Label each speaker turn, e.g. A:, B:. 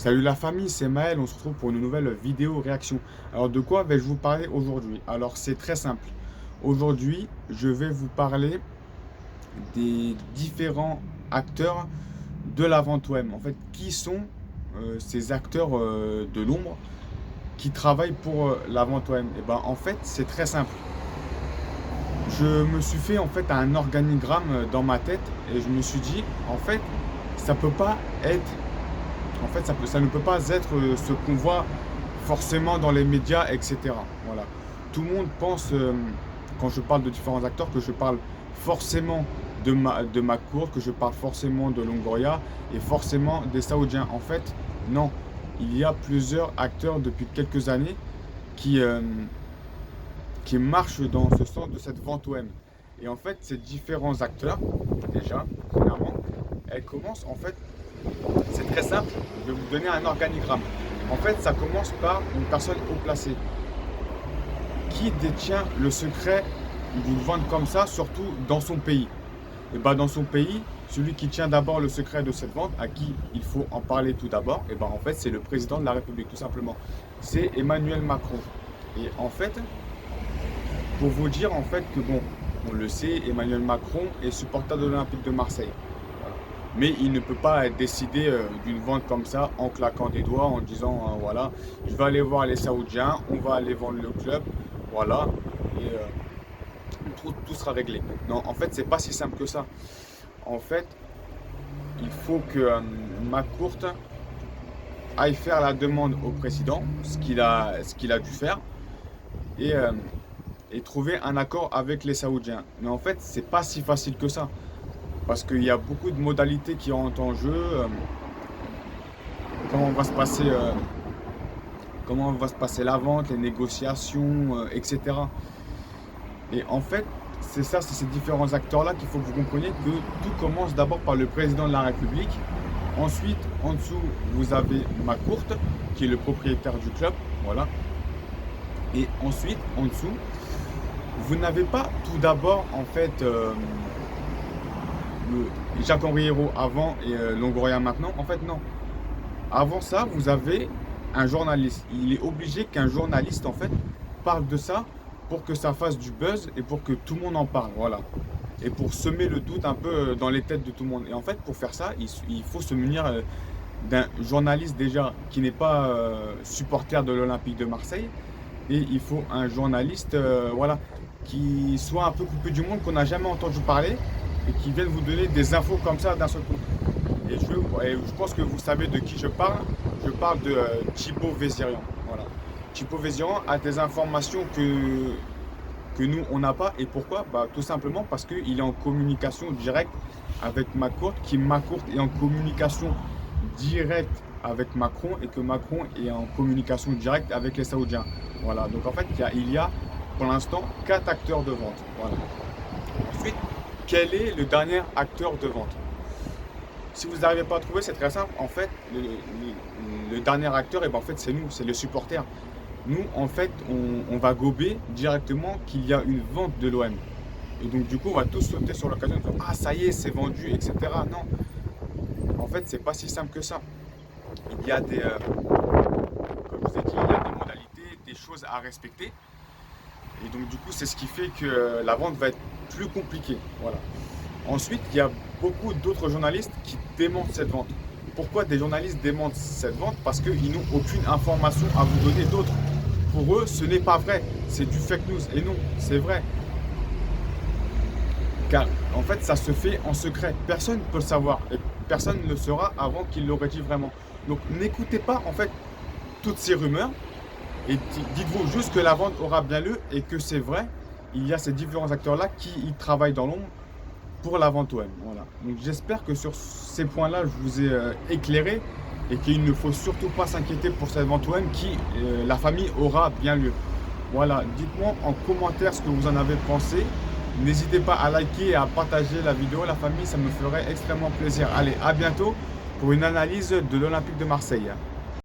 A: Salut la famille, c'est Maël, on se retrouve pour une nouvelle vidéo réaction. Alors de quoi vais-je vous parler aujourd'hui? Alors c'est très simple. Aujourd'hui, je vais vous parler des différents acteurs de la vente web. En fait, qui sont ces acteurs de l'ombre qui travaillent pour la vente web? Et ben en fait, c'est très simple. Je me suis fait en fait un organigramme dans ma tête et je me suis dit en fait, ça peut pas être ça ne peut pas être ce qu'on voit forcément dans les médias, etc. Voilà. Tout le monde pense, quand je parle de différents acteurs, que je parle forcément de McCourt, que je parle forcément de Longoria et forcément des Saoudiens. En fait, non. Il y a plusieurs acteurs depuis quelques années qui, euh, qui marchent dans ce sens de cette vente OM. Et en fait, ces différents acteurs, déjà, premièrement, elles commencent en fait. C'est très simple, je vais vous donner un organigramme. En fait, ça commence par une personne haut placée. Qui détient le secret d'une vente comme ça, surtout dans son pays? Et bien dans son pays, celui qui tient d'abord le secret de cette vente, à qui il faut en parler tout d'abord, et ben en fait c'est le président de la République, tout simplement. C'est Emmanuel Macron. Et en fait, pour vous dire en fait que bon, on le sait, Emmanuel Macron est supporter de l'Olympique de Marseille. Voilà. Mais il ne peut pas décider d'une vente comme ça en claquant des doigts, en disant voilà, je vais aller voir les Saoudiens, on va aller vendre le club, voilà, et tout sera réglé. Non, en fait, c'est pas si simple que ça. En fait, il faut que McCourt aille faire la demande au président, ce qu'il a dû faire, et, euh, et trouver un accord avec les Saoudiens. Mais en fait, c'est pas si facile que ça. Parce qu'il y a beaucoup de modalités qui rentrent en jeu. Comment va se passer, comment va se passer la vente, les négociations, etc. Et en fait, c'est ça, c'est ces différents acteurs-là qu'il faut que vous compreniez que tout commence d'abord par le président de la République. Ensuite, en dessous, vous avez McCourt, qui est le propriétaire du club. Voilà. Et ensuite, en dessous, vous n'avez pas tout d'abord, en fait, Jacques-Henri Hérault avant et Longoria maintenant. En fait, non. Avant ça, vous avez un journaliste. Il est obligé qu'un journaliste, en fait, parle de ça pour que ça fasse du buzz et pour que tout le monde en parle. Voilà. Et pour semer le doute un peu dans les têtes de tout le monde. Et en fait, pour faire ça, il faut se munir d'un journaliste déjà qui n'est pas supporter de l'Olympique de Marseille. Et il faut un journaliste voilà, qui soit un peu coupé du monde, qu'on n'a jamais entendu parler et qui vienne vous donner des infos comme ça d'un seul coup. Et je pense que vous savez de qui je parle. Je parle de Thibaut Vézirian. Voilà. Thibaut Vézirian a des informations que nous, on n'a pas. Et pourquoi? Bah, tout simplement parce qu'il est en communication directe avec McCourt, qui McCourt est en communication directe avec Macron et que Macron est en communication directe avec les Saoudiens. Voilà. Donc en fait, il y a pour l'instant 4 acteurs de vente. Voilà. Ensuite, quel est le dernier acteur de vente? Si vous n'arrivez pas à trouver, c'est très simple. En fait, le dernier acteur, et ben en fait, c'est nous, c'est les supporters. Nous, en fait, on va gober directement qu'il y a une vente de l'OM. Et donc, du coup, on va tous sauter sur l'occasion de dire ah, ça y est, c'est vendu, etc. Non. En fait, c'est pas si simple que ça. Il y a comme je vous ai dit, il y a des modalités, des choses à respecter. Et donc, du coup, c'est ce qui fait que la vente va être plus compliquée. Voilà. Ensuite, il y a beaucoup d'autres journalistes qui démentent cette vente. Pourquoi des journalistes démentent cette vente? Parce qu'ils n'ont aucune information à vous donner d'autre. Pour eux, ce n'est pas vrai. C'est du fake news. Et non, c'est vrai. Car en fait, ça se fait en secret. Personne ne peut le savoir. Et personne ne le saura avant qu'il l'aurait dit vraiment. Donc n'écoutez pas en fait toutes ces rumeurs. Et dites-vous juste que la vente aura bien lieu et que c'est vrai. Il y a ces différents acteurs-là qui y travaillent dans l'ombre pour la vente OM. Voilà. Donc j'espère que sur ces points-là, je vous ai éclairé et qu'il ne faut surtout pas s'inquiéter pour cette vente OM qui, la famille, aura bien lieu. Voilà, dites-moi en commentaire ce que vous en avez pensé. N'hésitez pas à liker et à partager la vidéo, la famille, ça me ferait extrêmement plaisir. Allez, à bientôt pour une analyse de l'Olympique de Marseille.